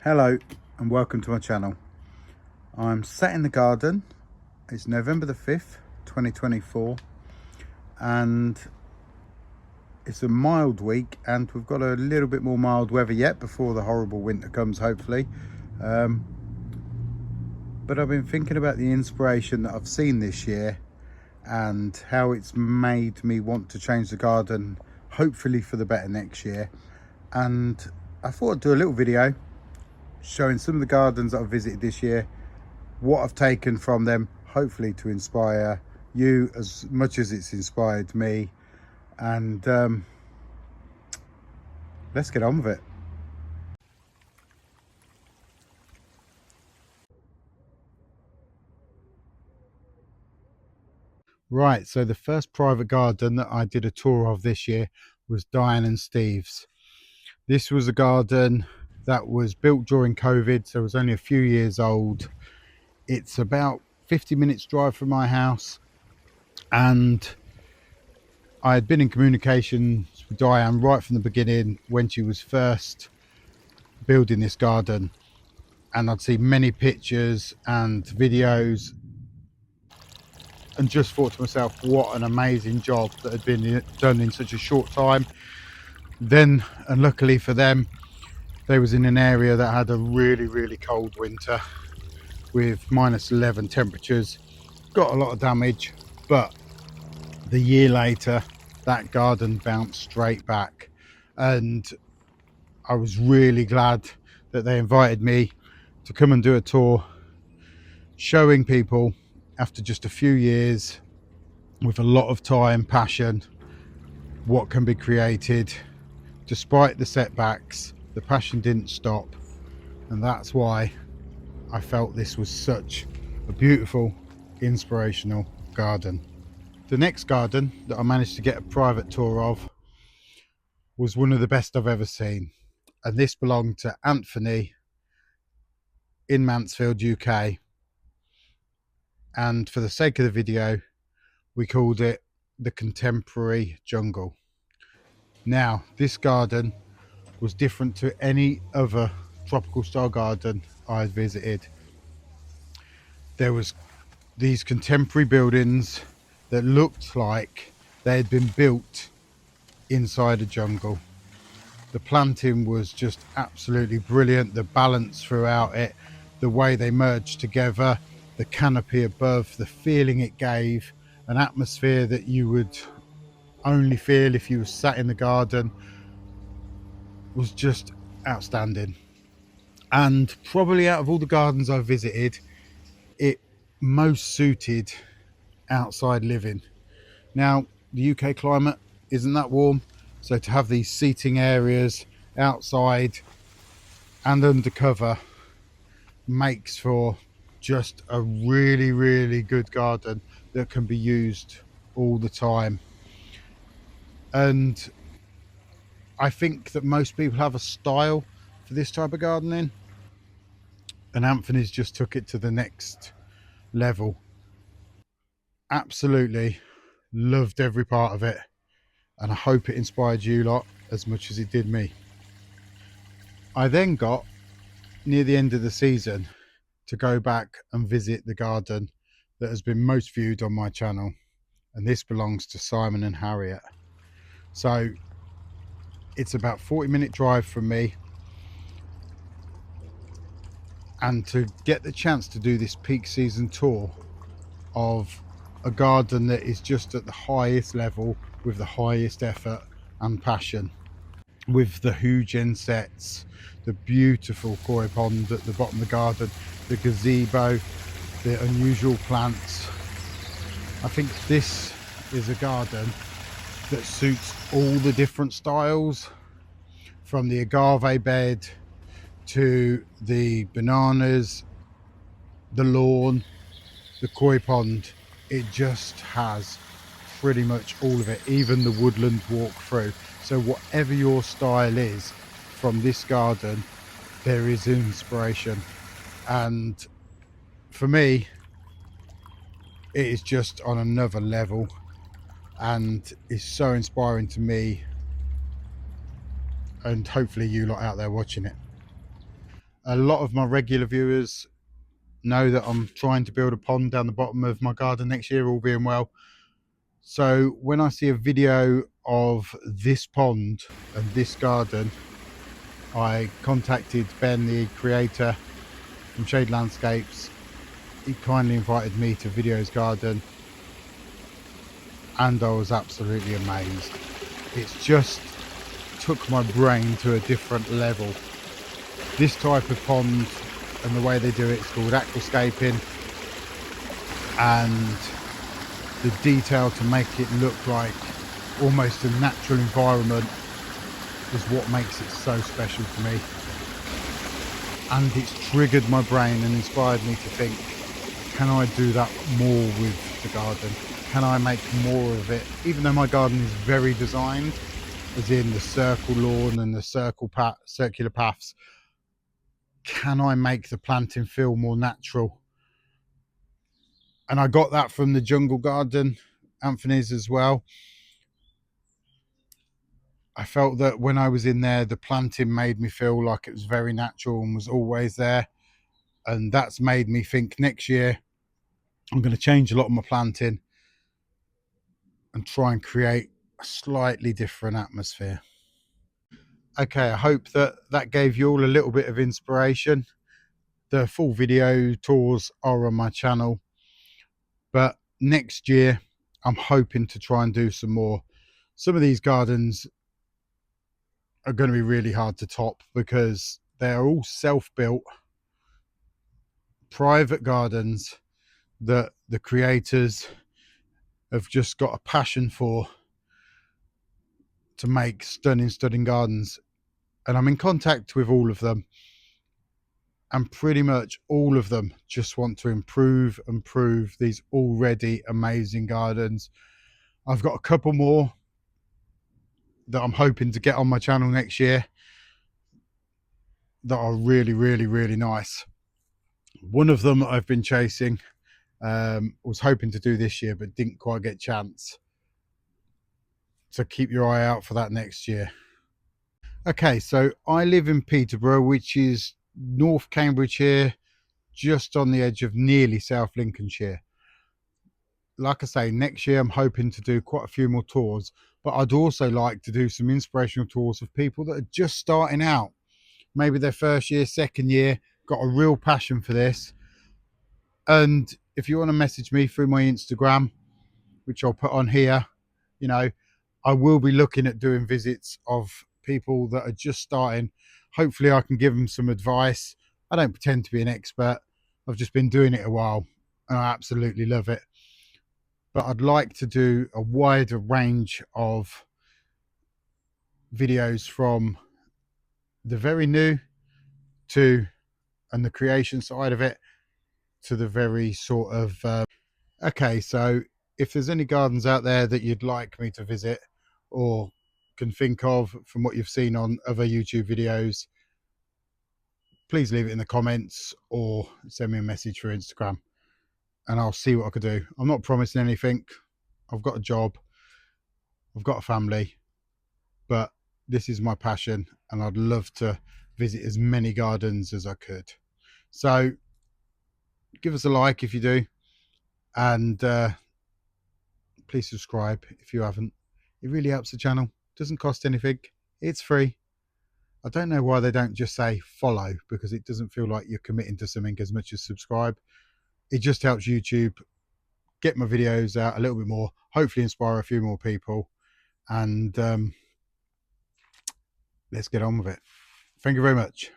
Hello and welcome to my channel. I'm sat in the garden. It's November the 5th 2024 and it's a mild week, and we've got a little bit more mild weather yet before the horrible winter comes, hopefully. But I've been thinking about the inspiration that I've seen this year and how it's made me want to change the garden, hopefully for the better next year. And I thought I'd do a little video showing some of the gardens that I've visited this year, what I've taken from them, hopefully to inspire you as much as it's inspired me. And let's get on with it. Right, so the first private garden that I did a tour of this year was Diane and Steve's. This was a garden that was built during COVID, so it was only a few years old. It's about 50 minutes drive from my house, and I had been in communications with Diane right from the beginning when she was first building this garden, and I'd seen many pictures and videos and just thought to myself, what an amazing job that had been done in such a short time. Then, and luckily for them, they was in an area that had a really cold winter with -11 temperatures, got a lot of damage, but the year later that garden bounced straight back, and I was really glad that they invited me to come and do a tour, showing people after just a few years with a lot of time, passion, what can be created. Despite the setbacks, the passion didn't stop, and that's why I felt this was such a beautiful, inspirational garden. The next garden that I managed to get a private tour of was one of the best I've ever seen, and this belonged to Anthony in Mansfield, UK, and for the sake of the video we called it the Contemporary Jungle. Now, this garden was different to any other tropical style garden I had visited. There was these contemporary buildings that looked like they had been built inside a jungle. The planting was just absolutely brilliant, the balance throughout it, the way they merged together, the canopy above, the feeling it gave, an atmosphere that you would only feel if you were sat in the garden, was just outstanding. And probably out of all the gardens I've visited, it most suited outside living. Now, the UK climate isn't that warm, so to have these seating areas outside and under cover makes for just a really good garden that can be used all the time. And I think that most people have a style for this type of gardening, and Anthony's just took it to the next level. Absolutely loved every part of it, and I hope it inspired you lot as much as it did me. I then got near the end of the season to go back and visit the garden that has been most viewed on my channel, and this belongs to Simon and Harriet. So it's about 40-minute drive from me, and to get the chance to do this peak season tour of a garden that is just at the highest level with the highest effort and passion, with the huge insets, the beautiful koi pond at the bottom of the garden, the gazebo, the unusual plants. I think this is a garden that suits all the different styles, from the agave bed to the bananas, the lawn, the koi pond. It just has pretty much all of it, even the woodland walk through. So whatever your style is, from this garden there is inspiration, and for me it is just on another level and is so inspiring to me, and hopefully you lot out there watching it. A lot of my regular viewers know that I'm trying to build a pond down the bottom of my garden next year, all being well. So when I see a video of this pond and this garden, I contacted Ben, the creator from Shade Landscapes. He kindly invited me to video his garden, and I was absolutely amazed. It's just took my brain to a different level. This type of pond and the way they do it, it's called aquascaping, and the detail to make it look like almost a natural environment is what makes it so special to me. And it's triggered my brain and inspired me to think, can I do that more with the garden? Can I make more of it? Even though my garden is very designed, as in the circle lawn and the circular paths, can I make the planting feel more natural? And I got that from the jungle garden, Anthony's as well. I felt that when I was in there, the planting made me feel like it was very natural and was always there. And that's made me think next year I'm going to change a lot of my planting and try and create a slightly different atmosphere. Okay, I hope that gave you all a little bit of inspiration. The full video tours are on my channel, but next year I'm hoping to try and do some more. Some of these gardens are going to be really hard to top because they're all self-built private gardens that the creators have just got a passion for, to make stunning gardens. And I'm in contact with all of them, and pretty much all of them just want to improve these already amazing gardens. I've got a couple more that I'm hoping to get on my channel next year that are really nice. One of them I've been chasing, was hoping to do this year but didn't quite get a chance, so keep your eye out for that next year. Okay, so I live in Peterborough, which is North Cambridgeshire, just on the edge of nearly South Lincolnshire. Like I say, next year I'm hoping to do quite a few more tours, but I'd also like to do some inspirational tours of people that are just starting out, maybe their first year, second year, got a real passion for this. And if you want to message me through my Instagram, which I'll put on here, you know, I will be looking at doing visits of people that are just starting. Hopefully I can give them some advice. I don't pretend to be an expert. I've just been doing it a while and I absolutely love it. But I'd like to do a wider range of videos, from the very new to, and the creation side of it, to the very sort of okay, so if there's any gardens out there that you'd like me to visit or can think of from what you've seen on other YouTube videos, please leave it in the comments or send me a message through Instagram and I'll see what I can do. I'm not promising anything. I've got a job, I've got a family, but this is my passion and I'd love to visit as many gardens as I could. So give us a like if you do, and please subscribe if you haven't. It really helps the channel. Doesn't cost anything. It's free. I don't know why they don't just say follow, because it doesn't feel like you're committing to something as much as subscribe. It just helps YouTube get my videos out a little bit more, hopefully inspire a few more people, and let's get on with it. Thank you very much.